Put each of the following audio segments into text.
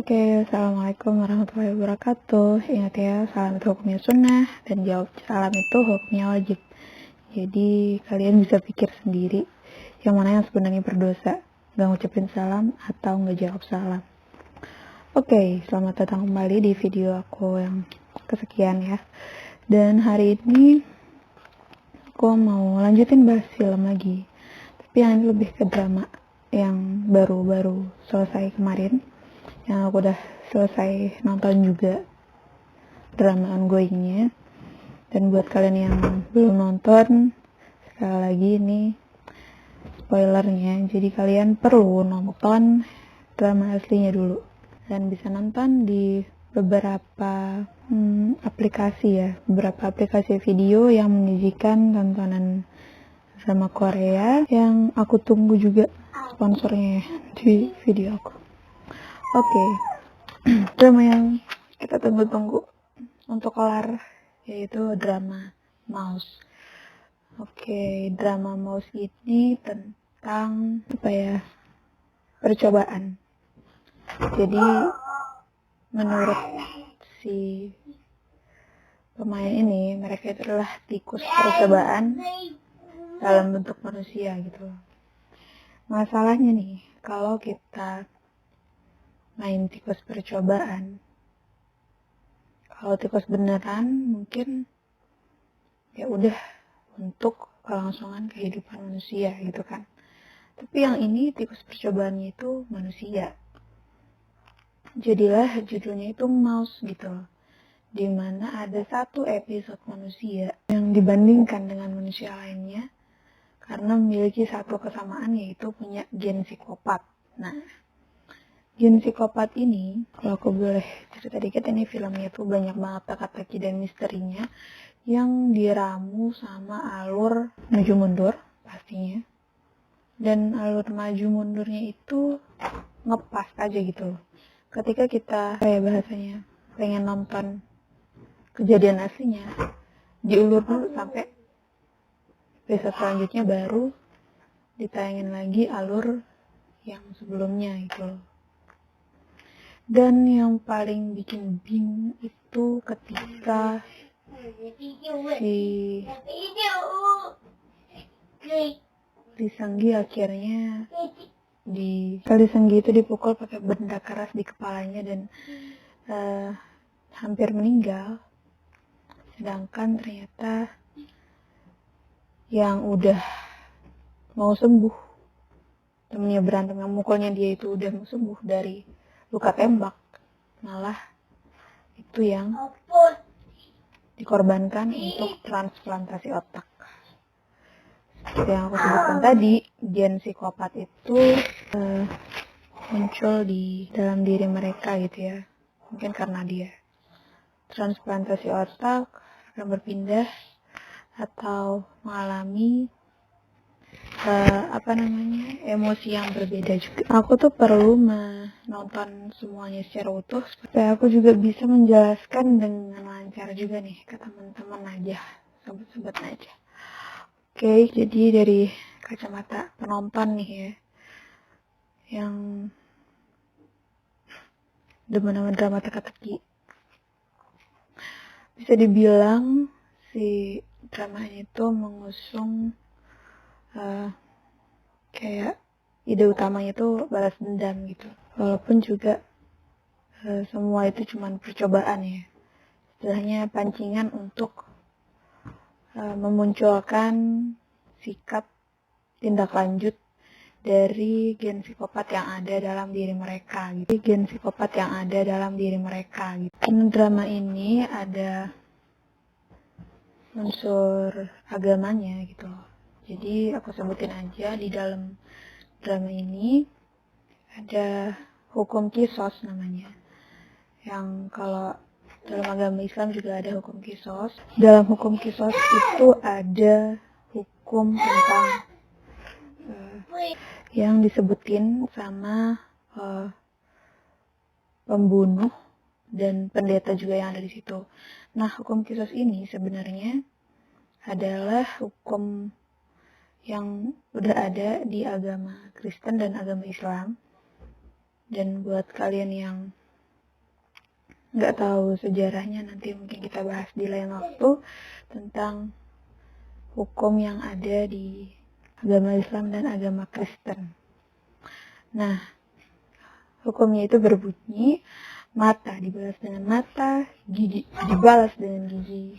Oke, Assalamualaikum warahmatullahi wabarakatuh. Ingat ya, salam itu hukumnya sunnah dan jawab salam itu hukumnya wajib. Jadi kalian bisa pikir sendiri yang mana yang sebenarnya berdosa, nggak ngucapin salam atau nggak jawab salam. Oke, selamat datang kembali di video aku yang kesekian ya. Dan hari ini aku mau lanjutin bahas film lagi, tapi yang ini lebih ke drama yang baru-baru selesai kemarin, yang aku udah selesai nonton juga drama ongoingnya. Dan buat kalian yang belum nonton, sekali lagi ini spoilernya, jadi kalian perlu nonton drama aslinya dulu dan bisa nonton di beberapa aplikasi video yang menyajikan tontonan drama Korea yang aku tunggu juga sponsornya di video aku. Oke. Drama yang kita tunggu-tunggu untuk kelar yaitu drama Mouse. Oke, drama Mouse ini tentang percobaan. Jadi menurut si pemain ini, mereka itu adalah tikus percobaan dalam bentuk manusia gitu. Masalahnya nih, kalau kita main tikus percobaan, kalau tikus beneran mungkin ya udah untuk kelangsungan kehidupan manusia gitu kan. Tapi yang ini tikus percobaannya itu manusia. Jadilah judulnya itu Mouse gitu loh. Dimana ada satu episode manusia yang dibandingkan dengan manusia lainnya karena memiliki satu kesamaan, yaitu punya gen psikopat. Nah, gen psikopat ini, kalau aku boleh cerita dikit, ini filmnya tuh banyak banget teka-teki dan misterinya yang diramu sama alur maju mundur pastinya. Dan alur maju mundurnya itu ngepas aja gitu loh. Ketika kita bahasanya pengen nonton kejadian aslinya, diulur dulu sampai episode selanjutnya baru ditayangin lagi alur yang sebelumnya gitu loh. Dan yang paling bikin bingung itu ketika si Sanggi akhirnya Kali Sanggi itu dipukul pakai benda keras di kepalanya dan hampir meninggal. Sedangkan ternyata yang udah mau sembuh, temennya berantem yang mukulnya dia itu udah mau sembuh dari luka tembak, malah itu yang dikorbankan untuk transplantasi otak. Seperti yang aku sebutkan tadi, gen psikopat itu muncul di dalam diri mereka gitu ya. Mungkin karena dia transplantasi otak akan berpindah atau mengalami emosi yang berbeda juga. Aku tuh perlu menonton semuanya secara utuh supaya aku juga bisa menjelaskan dengan lancar juga nih ke teman-teman aja, sobat-sobat aja. Oke, jadi dari kacamata penonton nih ya, yang demen sama drama teka-teki, bisa dibilang si dramanya itu mengusung kayak ide utamanya itu balas dendam gitu. Walaupun juga semua itu cuma percobaan ya, istilahnya pancingan untuk memunculkan sikap tindak lanjut dari gen psikopat yang ada dalam diri mereka gitu. Gen psikopat yang ada dalam diri mereka gitu. Drama ini ada unsur agamanya gitu loh. Jadi aku sebutin aja, di dalam drama ini ada hukum kisos namanya. Yang kalau dalam agama Islam juga ada hukum kisos. Dalam hukum kisos itu ada hukum tentang yang disebutin sama pembunuh dan pendeta juga yang ada di situ. Nah, hukum kisos ini sebenarnya adalah hukum yang udah ada di agama Kristen dan agama Islam. Dan buat kalian yang nggak tahu sejarahnya, nanti mungkin kita bahas di lain waktu tentang hukum yang ada di agama Islam dan agama Kristen. Nah, hukumnya itu berbunyi mata dibalas dengan mata, gigi dibalas dengan gigi,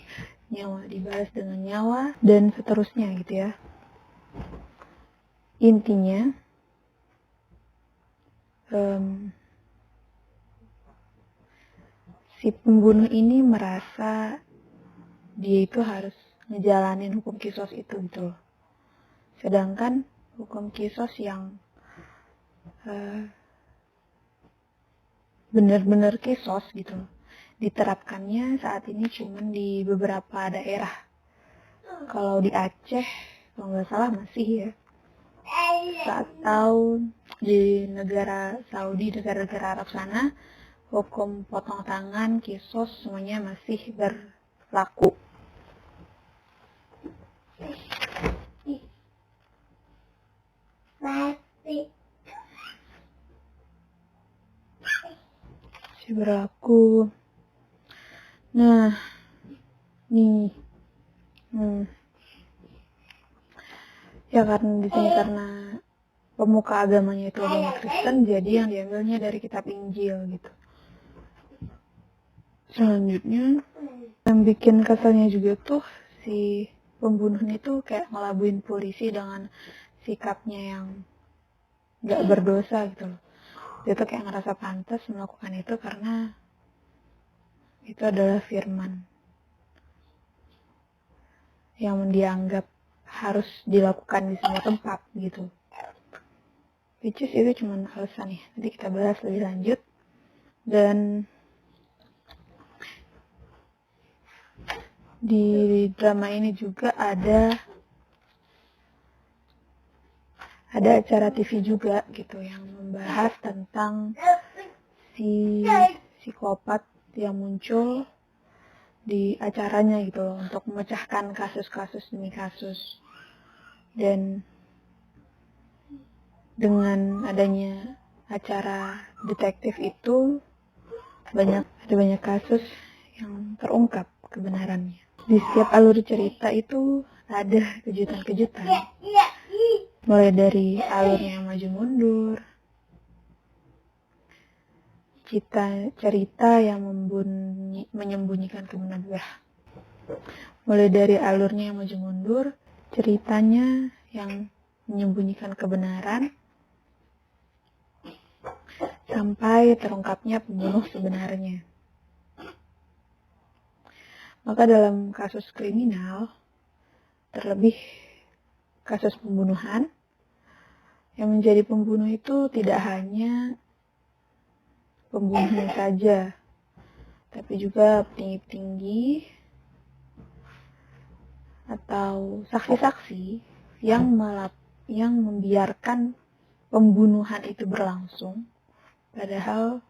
nyawa dibalas dengan nyawa, dan seterusnya gitu ya. Intinya si pembunuh ini merasa dia itu harus ngejalanin hukum kisos itu gitu loh. Sedangkan hukum kisos yang benar-benar kisos gitu loh, diterapkannya saat ini cuman di beberapa daerah. Kalau di Aceh kalau nggak salah masih ya, atau di negara Saudi, negara-negara Arab sana, hukum potong tangan, kisos semuanya masih berlaku. Masih berlaku. Nah, nih, ya karena di sini karena pemuka agamanya itu agama Kristen, jadi yang diambilnya dari kitab Injil gitu. Selanjutnya, yang bikin keselnya juga tuh si pembunuhnya itu kayak ngelabuin polisi dengan sikapnya yang gak berdosa gitu loh. Dia tuh kayak ngerasa pantas melakukan itu karena itu adalah firman yang dianggap harus dilakukan di semua tempat gitu. Which is itu cuma alasan ya. Nanti kita bahas lebih lanjut. Dan di drama ini juga ada acara TV juga gitu yang membahas tentang si psikopat yang muncul di acaranya gitu loh, untuk memecahkan kasus-kasus demi kasus. Dan dengan adanya acara detektif itu ada banyak kasus yang terungkap kebenarannya. Di setiap alur cerita itu ada kejutan-kejutan. Mulai dari alurnya yang maju mundur, cerita yang menyembunyikan kebenaran. Mulai dari alurnya yang maju mundur, ceritanya yang menyembunyikan kebenaran, sampai terungkapnya pembunuh sebenarnya. Maka dalam kasus kriminal, terlebih kasus pembunuhan, yang menjadi pembunuh itu tidak hanya pembunuhnya saja, tapi juga petinggi-petinggi atau saksi-saksi yang membiarkan pembunuhan itu berlangsung, padahal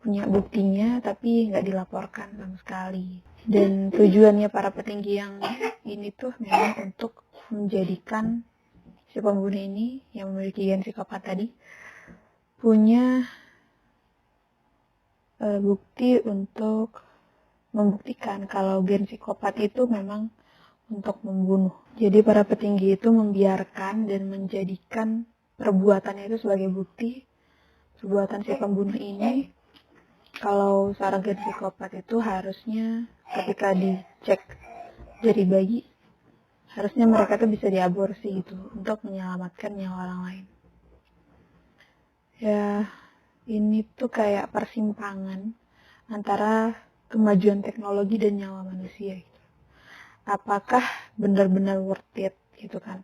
punya buktinya tapi nggak dilaporkan sama sekali. Dan tujuannya para petinggi yang ini tuh memang untuk menjadikan si pembunuh ini yang memiliki gen psikopat tadi punya bukti untuk membuktikan kalau gen psikopat itu memang untuk membunuh. Jadi para petinggi itu membiarkan dan menjadikan perbuatannya itu sebagai bukti perbuatan si pembunuh ini. Kalau seorang gen psikopat itu harusnya ketika dicek dari bayi, harusnya mereka tuh bisa diaborsi gitu untuk menyelamatkan nyawa orang lain. Ya, ini tuh kayak persimpangan antara kemajuan teknologi dan nyawa manusia gitu. Apakah benar-benar worth it gitu kan?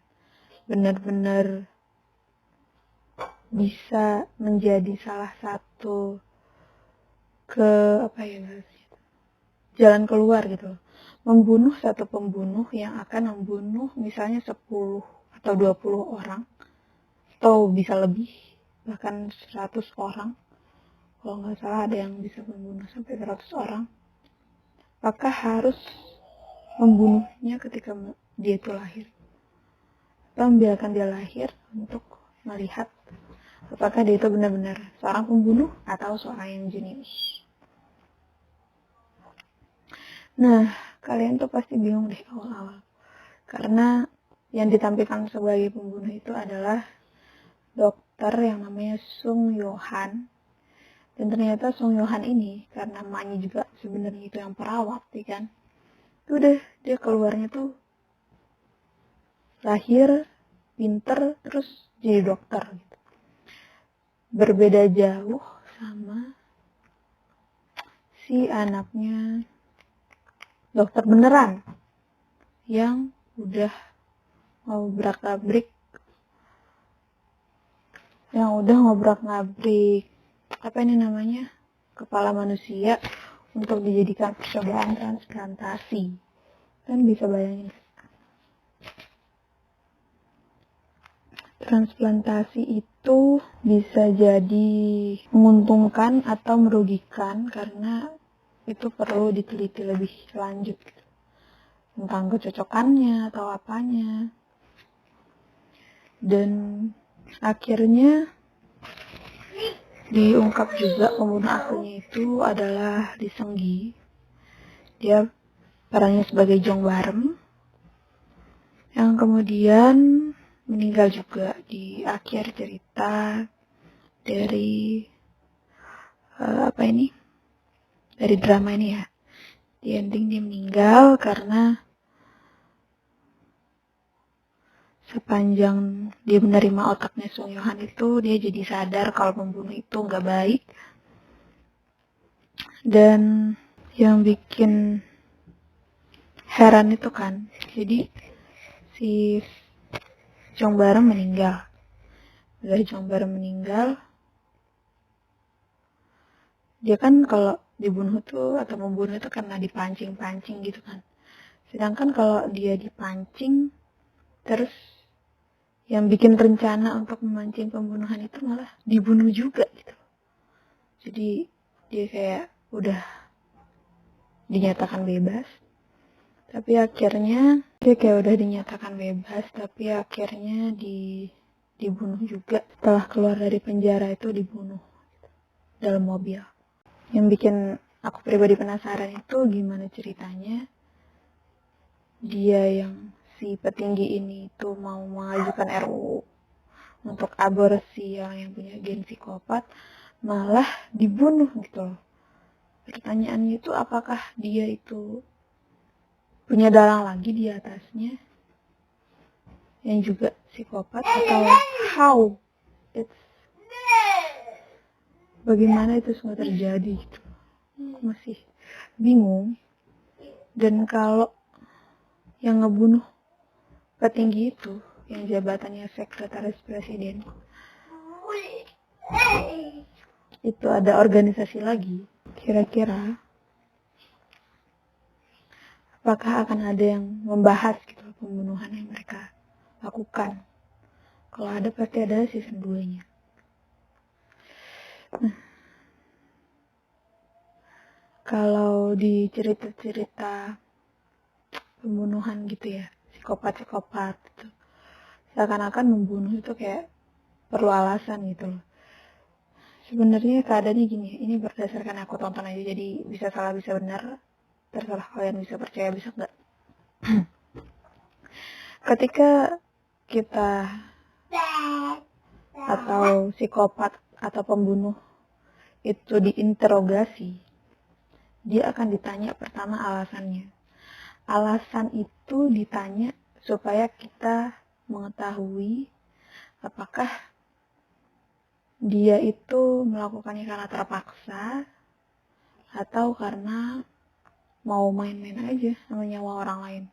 Benar-benar bisa menjadi salah satu jalan keluar gitu. Membunuh satu pembunuh yang akan membunuh misalnya 10 atau 20 orang, atau bisa lebih, bahkan 100 orang. Kalau nggak salah ada yang bisa membunuh sampai 100 orang. Apakah harus membunuhnya ketika dia itu lahir? Atau membiarkan dia lahir untuk melihat apakah dia itu benar-benar seorang pembunuh atau seorang yang jenius. Nah, kalian tuh pasti bingung deh awal-awal. Karena yang ditampilkan sebagai pembunuh itu adalah dokter yang namanya Sung Yohan. Dan ternyata Sung Yohan ini, karena emaknya juga sebenarnya itu yang perawat, ya kan. Itu udah, dia keluarnya tuh lahir, pinter, terus jadi dokter gitu. Berbeda jauh sama si anaknya dokter beneran yang udah ngobrak-ngabrik apa ini namanya, kepala manusia untuk dijadikan percobaan transplantasi. Kan bisa bayangin, transplantasi itu bisa jadi menguntungkan atau merugikan karena itu perlu diteliti lebih lanjut gitu, tentang kecocokannya atau apanya. Dan akhirnya diungkap juga pembunuh aslinya itu adalah Lee Seung-gi. Dia perannya sebagai Jong Barem yang kemudian meninggal juga di akhir cerita dari dari drama ini ya. Di ending dia meninggal karena sepanjang dia menerima otaknya Sung Yohan itu, dia jadi sadar kalau pembunuh itu nggak baik. Dan yang bikin heran itu kan, jadi si Jong Barem meninggal. Dari Jong Barem meninggal, dia kan kalau dibunuh tuh atau membunuh itu karena dipancing-pancing gitu kan. Sedangkan kalau dia dipancing, terus yang bikin rencana untuk memancing pembunuhan itu malah dibunuh juga gitu. Jadi dia kayak udah dinyatakan bebas, tapi akhirnya dibunuh juga. Setelah keluar dari penjara itu dibunuh dalam mobil. Yang bikin aku pribadi penasaran itu gimana ceritanya dia yang si petinggi ini tuh mau mengajukan RUU untuk aborsi yang punya gen psikopat malah dibunuh gitu loh. Pertanyaannya itu apakah dia itu punya dalang lagi di atasnya yang juga psikopat, atau bagaimana itu semua terjadi gitu. Masih bingung. Dan kalau yang ngebunuh petinggi itu yang jabatannya sekretaris presiden itu ada organisasi lagi, kira-kira apakah akan ada yang membahas gitu pembunuhan yang mereka lakukan? Kalau ada pasti ada season 2-nya. Nah, kalau di cerita-cerita pembunuhan gitu ya, psikopat gitu, seakan-akan membunuh itu kayak perlu alasan gitu loh. Sebenarnya keadaannya gini, ini berdasarkan aku tonton aja, jadi bisa salah bisa benar, terserah kalian bisa percaya bisa enggak. Ketika kita atau psikopat atau pembunuh itu diinterogasi, dia akan ditanya pertama alasannya. Alasan itu ditanya supaya kita mengetahui apakah dia itu melakukannya karena terpaksa atau karena mau main-main aja sama nyawa orang lain,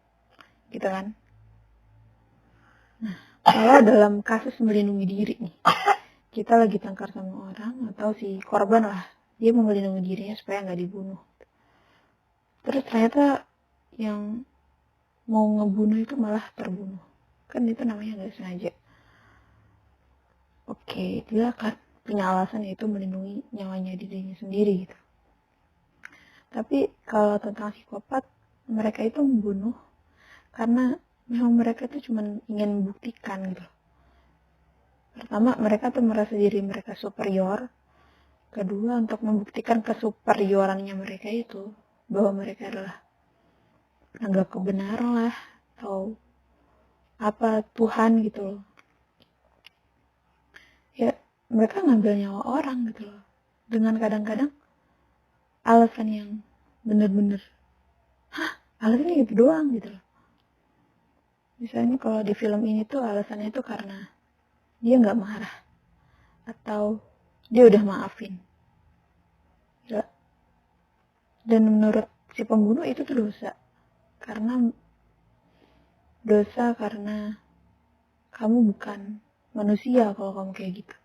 gitu kan. Nah, kalau dalam kasus melindungi diri nih, kita lagi tengkar sama orang atau si korban lah, dia mau melindungi dirinya supaya nggak dibunuh. Terus ternyata yang mau ngebunuh itu malah terbunuh, kan itu namanya nggak sengaja. Oke, dia akan punya alasan yaitu melindungi nyawanya dirinya sendiri gitu. Tapi kalau tentang psikopat, mereka itu membunuh karena memang mereka itu cuma ingin membuktikan gitu Pertama, mereka tuh merasa diri mereka superior. Kedua, untuk membuktikan kesuperiorannya mereka itu, bahwa mereka adalah penegak kebenaran lah, atau apa Tuhan gitu loh. Ya, mereka ngambil nyawa orang gitu loh. Dengan kadang-kadang alasan yang bener-bener, alasannya gitu doang gitu loh. Misalnya kalau di film ini tuh alasannya tuh karena dia nggak marah atau dia udah maafin. Ya. Dan menurut si pembunuh itu tuh dosa karena kamu bukan manusia kalau kamu kayak gitu.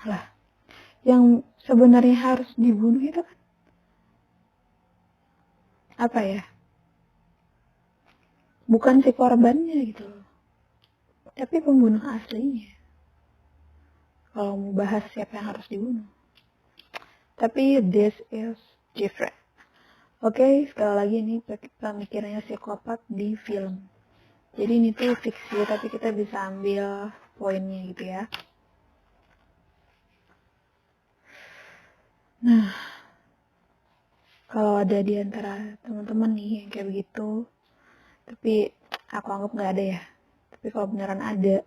Lah, yang sebenarnya harus dibunuh itu kan apa ya? Bukan si korbannya gitu loh, tapi pembunuh aslinya. Kalau mau bahas siapa yang harus dibunuh. Tapi this is different. Oke, sekali lagi ini pemikirannya psikopat di film. Jadi ini tuh fiksi, tapi kita bisa ambil poinnya gitu ya. Nah, kalau ada di antara teman-teman nih yang kayak begitu, tapi aku anggap nggak ada ya. Tapi kalau beneran ada,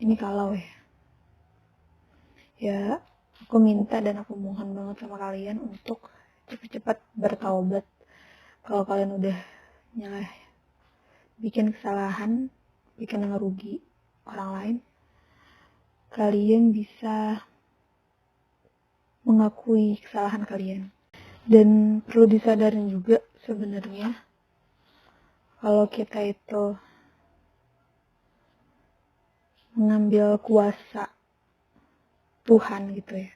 ini kalau ya aku minta dan aku mohon banget sama kalian untuk cepat-cepat bertaubat. Kalau kalian udah nyalah bikin kesalahan, bikin ngerugi orang lain, kalian bisa mengakui kesalahan kalian. Dan perlu disadarin juga sebenarnya kalau kita itu mengambil kuasa Tuhan gitu ya.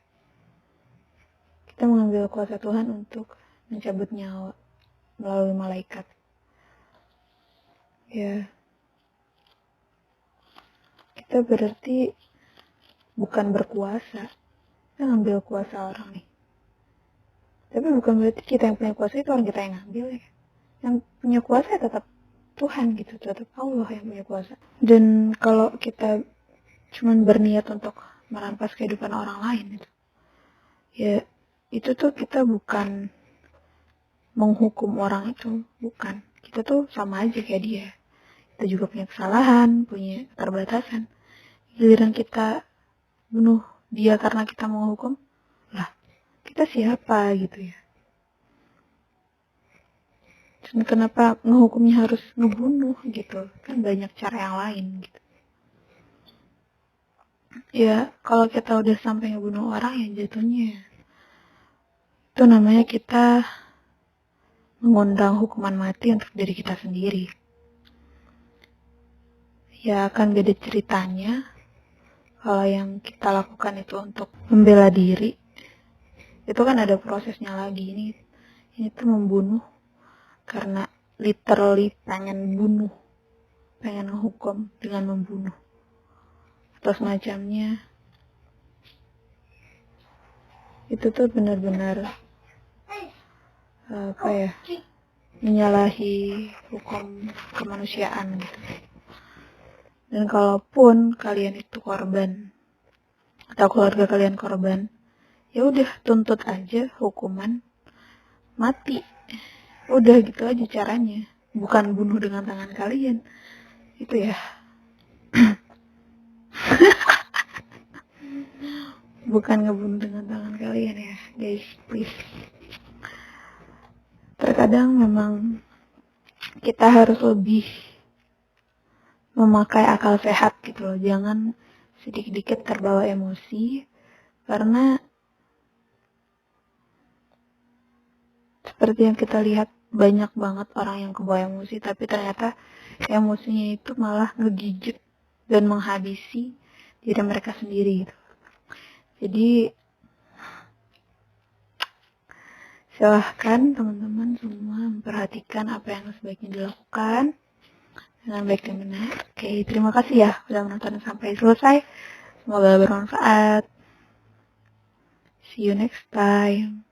Kita mengambil kuasa Tuhan untuk mencabut nyawa melalui malaikat. Ya, kita berarti bukan berkuasa. Kita ngambil kuasa orang nih. Tapi bukan berarti kita yang punya kuasa itu orang kita yang ngambil ya. Yang punya kuasa tetap Tuhan gitu, tetap Allah yang punya kuasa. Dan kalau kita cuman berniat untuk merampas kehidupan orang lain gitu, ya itu tuh kita bukan menghukum orang itu, bukan. Kita tuh sama aja kayak dia. Kita juga punya kesalahan, punya keterbatasan. Giliran kita bunuh dia karena kita menghukum, lah kita siapa gitu ya. Dan kenapa ngehukumnya harus ngebunuh gitu, kan banyak cara yang lain gitu. Ya kalau kita udah sampai ngebunuh orang ya jatuhnya itu namanya kita mengundang hukuman mati untuk diri kita sendiri. Ya akan beda ceritanya kalau yang kita lakukan itu untuk membela diri. Itu kan ada prosesnya lagi. Ini tuh membunuh karena literally pengen bunuh, pengen ngehukum dengan membunuh atau semacamnya. Itu tuh benar-benar menyalahi hukum kemanusiaan gitu. Dan kalaupun kalian itu korban atau keluarga kalian korban, ya udah tuntut aja hukuman mati. Udah gitu aja caranya, bukan bunuh dengan tangan kalian. Itu ya. Bukan ngebunuh dengan tangan kalian ya, guys, please. Terkadang memang kita harus lebih memakai akal sehat gitu loh. Jangan sedikit-sedikit terbawa emosi, karena seperti yang kita lihat banyak banget orang yang kebawa emosi, tapi ternyata emosinya itu malah ngegigit dan menghabisi diri mereka sendiri gitu. Jadi silahkan teman-teman semua memperhatikan apa yang sebaiknya dilakukan dengan baik dan benar. Oke, terima kasih ya udah menonton sampai selesai. Semoga bermanfaat. See you next time.